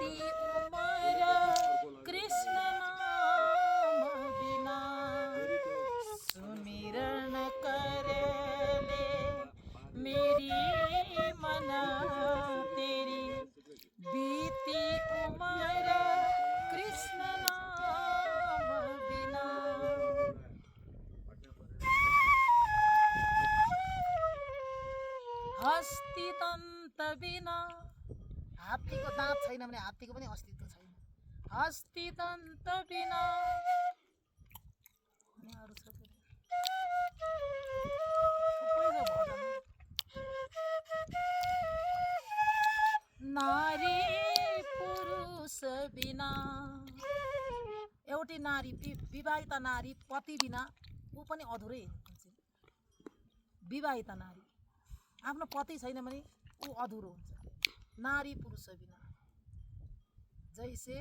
बीती उमर कृष्ण नाम बिना सुमिरन कर ले मेरी मन तेरी बीती उमर कृष्ण नाम बिना। हस्ती दन्त बिना, हात्तीको दाँत छैन भने हात्तीको पनि अस्तित्व छैन। हस्ती दन्त बिना नारी पुरुष बिना, एउटी नारी विवाहिता नारी पति बिना ऊ पनि अधुरै हुन्छ। विवाहिता नारी आफ्नो पति छैन भने ऊ अधुरो हुन्छ। नारी पुरुष बिना जैसे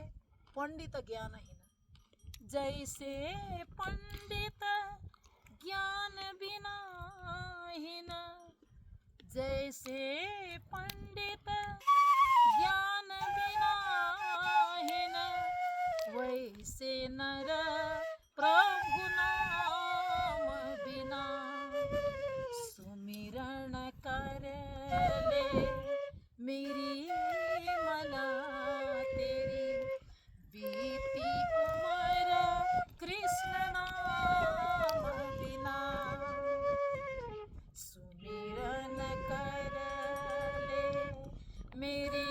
पंडित ज्ञानहीन, जैसे पंडित ज्ञान बिना हीन, जैसे पंडित ज्ञान बिना हीन, वैसे नर प्रभु नाम बिना सुमिरन कर ले मेरी मन तेरी बीती उमर कृष्ण नाम बिना सुमिरन कर ले मेरी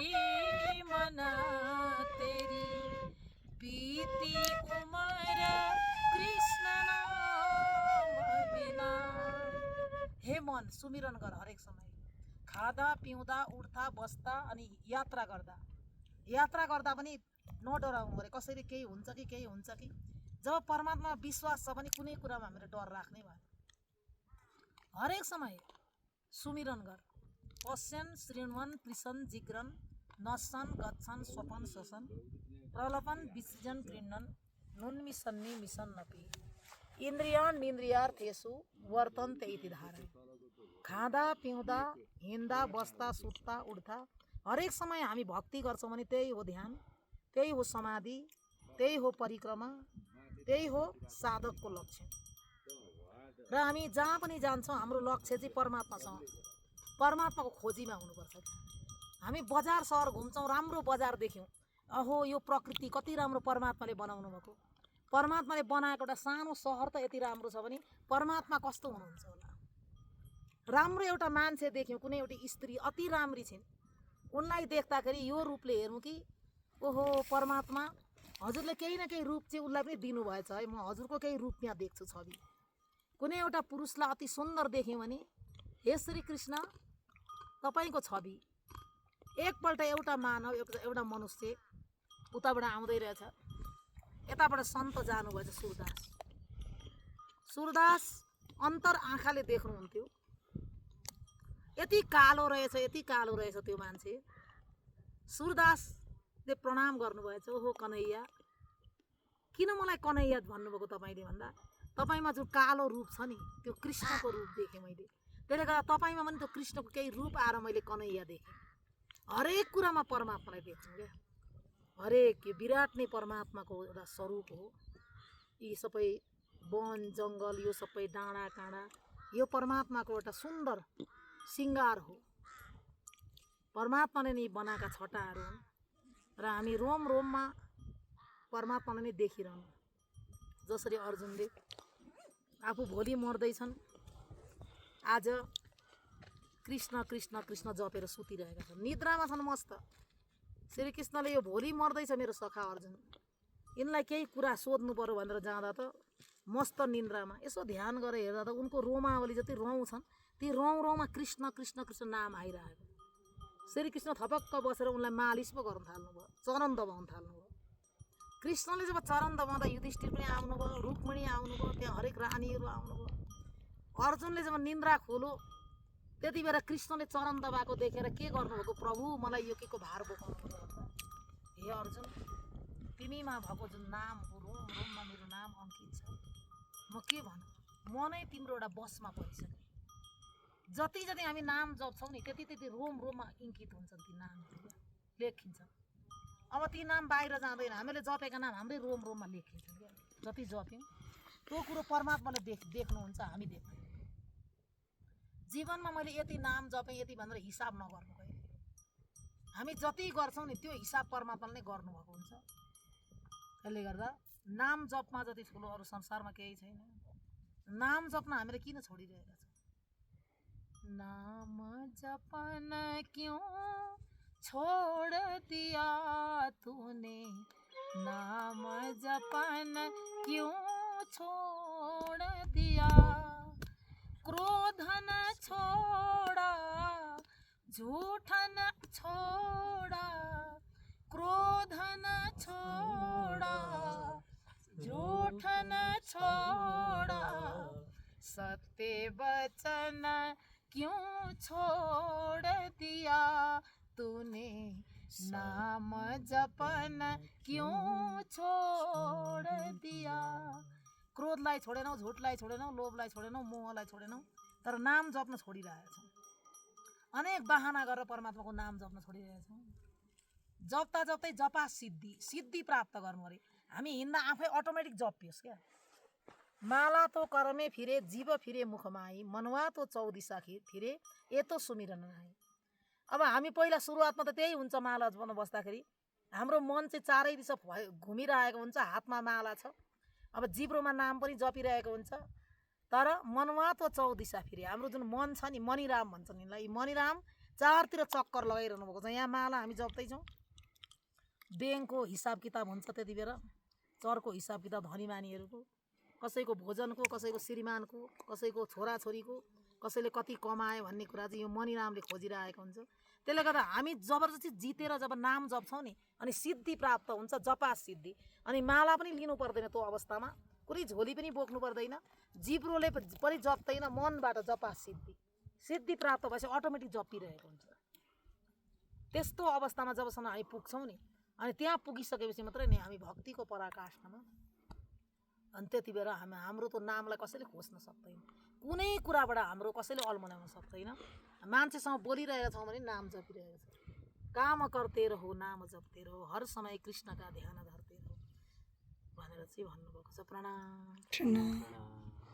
मन तेरी बीती उमर कृष्ण नाम बिना। हे मन सुमिरन गर हरेक समय, खाँदा पिउँदा उठ्दा बस्दा अनि यात्रा गर्दा पनि नडराउनु गरे कसरी केही हुन्छ कि केही हुन्छ कि। जब परमात्मा विश्वास छ भने कुनै कुरामा हामीले डर राख्नै भएन। हरेक समय सुमिरन गर। पश्यन श्रृण्वन पृछन जिग्रन नशन गच्छन स्वपन शोषण प्रलपन विसृजन गृह्णन नुन्मिषन्नि मिशन नपी इन्द्रियान् निन्द्रियार्थेषु वर्तन्ते इति धारय। खाँदा पिउँदा हिँड्दा बस्दा सुत्दा उठ्दा हरेक समय हामी भक्ति गर्छौँ भने त्यही हो ध्यान, त्यही हो समाधि, त्यही हो परिक्रमा, त्यही हो साधकको लक्ष्य। र हामी जहाँ पनि जान्छौँ हाम्रो लक्ष्य चाहिँ परमात्मासँग, परमात्माको खोजीमा हुनुपर्छ। हामी बजार सहर घुम्छौँ, राम्रो बजार देख्यौँ, अहो यो प्रकृति कति राम्रो परमात्माले बनाउनु भएको, परमात्माले बनाएको एउटा सानो सहर त यति राम्रो छ भने परमात्मा कस्तो हुनुहुन्छ होला। राम्रो एउटा मान्छे देख्यौँ, कुनै एउटी स्त्री अति राम्री छिन्, उनलाई देख्दाखेरि यो रूपले हेर्नु कि ओहो परमात्मा हजुरले केही न केही रूप चाहिँ उसलाई पनि दिनुभएछ है, म हजुरको केही रूप यहाँ देख्छु छवि। कुनै एउटा पुरुषलाई अति सुन्दर देख्यौँ भने हे श्री कृष्ण तपाईँको छवि। एकपल्ट एउटा मानव एउटा मनुष्य उताबाट आउँदै रहेछ, यताबाट सन्त जानुभएछ सुरदास। सुरदास अन्तर आँखाले देख्नुहुन्थ्यो, यति कालो रहेछ, यति कालो रहेछ त्यो मान्छे। सुरदासले प्रणाम गर्नुभएछ, ओहो कन्हैया किन मलाई कन्हैया भन्नुभएको तपाईँले भन्दा तपाईँमा जो कालो रूप छ नि त्यो कृष्णको रूप देखेँ मैले, त्यसले गर्दा तपाईँमा पनि त्यो कृष्णको केही रूप आएर मैले कन्हैया देखेँ। हरेक कुरामा परमात्मालाई देख्छौँ क्या, हरेक यो विराट नै परमात्माको एउटा स्वरूप हो। यी सबै वन जङ्गल यो सबै डाँडा काँडा यो परमात्माको एउटा सुन्दर सिङ्गार हो। परमात्माले नै बनाएका छटाहरू हुन् र हामी रोम रोममा परमात्मालाई नै देखिरहनु। जसरी अर्जुनले आफू भोलि मर्दैछन्, आज कृष्ण कृष्ण कृष्ण जपेर सुतिरहेका छन्, निद्रामा छन् मस्त। श्रीकृष्णले यो भोलि मर्दैछ मेरो सखा अर्जुन, यिनलाई केही कुरा सोध्नु पर्यो भनेर जाँदा त मस्त निन्द्रामा यसो ध्यान गरेर हेर्दा त उनको रोमावली जति रौँ छन् ती रौँ रौँमा कृष्ण कृष्ण कृष्ण नाम आइरहेको। श्रीकृष्ण थपक्क बसेर उनलाई मालिस पो गर्न थाल्नुभयो, चरण दबाउन थाल्नुभयो। कृष्णले जब चरण दबाउँदा युधिष्ठिर पनि आउनुभयो, रुक्मिणी आउनुभयो, त्यहाँ हरेक रानीहरू आउनुभयो। अर्जुनले जब निन्द्रा खोलो त्यति बेला कृष्णले चरण दबाएको देखेर के गर्नुभएको, प्रभु मलाई यो के को भार बोकाउनु पर्यो। हे अर्जुन तिमीमा भएको जुन नाम हो, रोम रोममा मेरो नाम अंकित छ, म के भन्नु, म नै तिम्रो एउटा बसमा परिसकेँ। जति जति हामी नाम जप्छौँ नि त्यति त्यति रोम रोममा अंकित हुन्छन् ती नामहरू, लेखिन्छन्। अब ती नाम बाहिर जाँदैन, हामीले जपेका नाम हाम्रै रोममा लेखिन्छन् क्या। जति जप्यौँ त्यो कुरो परमात्माले देख्नुहुन्छ, हामी देख्दैनौँ। जीवनमा मैले यति नाम जपेँ यति भनेर हिसाब नगर्नु कहिले। हामी जति गर्छौँ नि त्यो हिसाब परमात्माले नै गर्नुभएको हुन्छ। त्यसले गर्दा नाम जपमा जति ठुलो अरू संसारमा केही छैन। नाम जप्न हामीले किन छोडिरहेका छौँ? नाम जपन क्यों छोड़ दिया तूने, नाम जपन क्यों छोड़ दिया, क्रोधन छोड़ा झूठन छोड़ा, क्रोधन छोड़ा झूठन छोड़ा, सत्य वचन क्यों छोड़ दिया तूने, नाम जपन क्यों छोड़ दिया। क्रोधलाई छोडेनौ, झुटलाई छोडेनौ, लोभलाई छोडेनौ, मोहलाई छोडेनौ, तर नाम जप्न छोडिरहेछौँ। अनेक बहाना गरेर परमात्माको नाम जप्न छोडिरहेछौँ। जप्ता जप्तै जपा सिद्धि प्राप्त गर्नु अरे। हामी हिँड्दा आफै अटोमेटिक जपियोस् क्या। माला तो करमे फिरे जीव फिरे मुखमा आई, मनुवा तो चौदिशा फिरे एतो सुमिरन आई। अब हामी पहिला सुरुवातमा त त्यही हुन्छ। माला जप्न बस्दाखेरि हाम्रो मन चाहिँ चारै दिशा घुमिरहेको हुन्छ, हातमा माला छ, अब जिब्रोमा नाम पनि जपिरहेको हुन्छ, तर मनुवा तो चौदिशा फिरे, हाम्रो जुन मन छ नि, मणिराम भन्छन् यिनलाई, मणिराम चारतिर चक्कर लगाइरहनु भएको छ। यहाँ माला हामी जप्दैछौँ, ब्याङ्कको हिसाब किताब हुन्छ त्यति बेला, चरको हिसाब किताब धनी मानीहरूको, कसैको भोजनको, कसैको श्रीमानको, कसैको छोराछोरीको, कसैले कति कमायो भन्ने कुरा चाहिँ यो मणिरामले खोजिरहेको हुन्छ। त्यसले गर्दा हामी जबरजस्ती जितेर जब नाम जप्छौँ नि, अनि सिद्धि प्राप्त हुन्छ, जपा सिद्धि। अनि माला पनि लिनु पर्दैन त्यो अवस्थामा, कुनै झोली पनि बोक्नु पर्दैन, जिब्रोले पनि जप्दैन, मनबाट जपा सिद्धि प्राप्त भएपछि अटोमेटिक जपिरहेको हुन्छ। त्यस्तो अवस्थामा जबसम्म हामी पुग्छौँ नि, अनि त्यहाँ पुगिसकेपछि मात्रै नि हामी भक्तिको पराकाष्ठमा, अनि त्यति बेला हाम्रो त नामलाई कसैले खोज्न सक्दैन, कुनै कुराबाट हाम्रो कसैले अल्मल्याउन सक्दैन। मान्छेसँग बोलिरहेका छौँ भने नाम जपिरहेको छ। काम करते रहो नाम जपते रहो, हर समय कृष्ण का ध्यान धरते रहो भनेर चाहिँ भन्नुभएको छ। प्रणाम।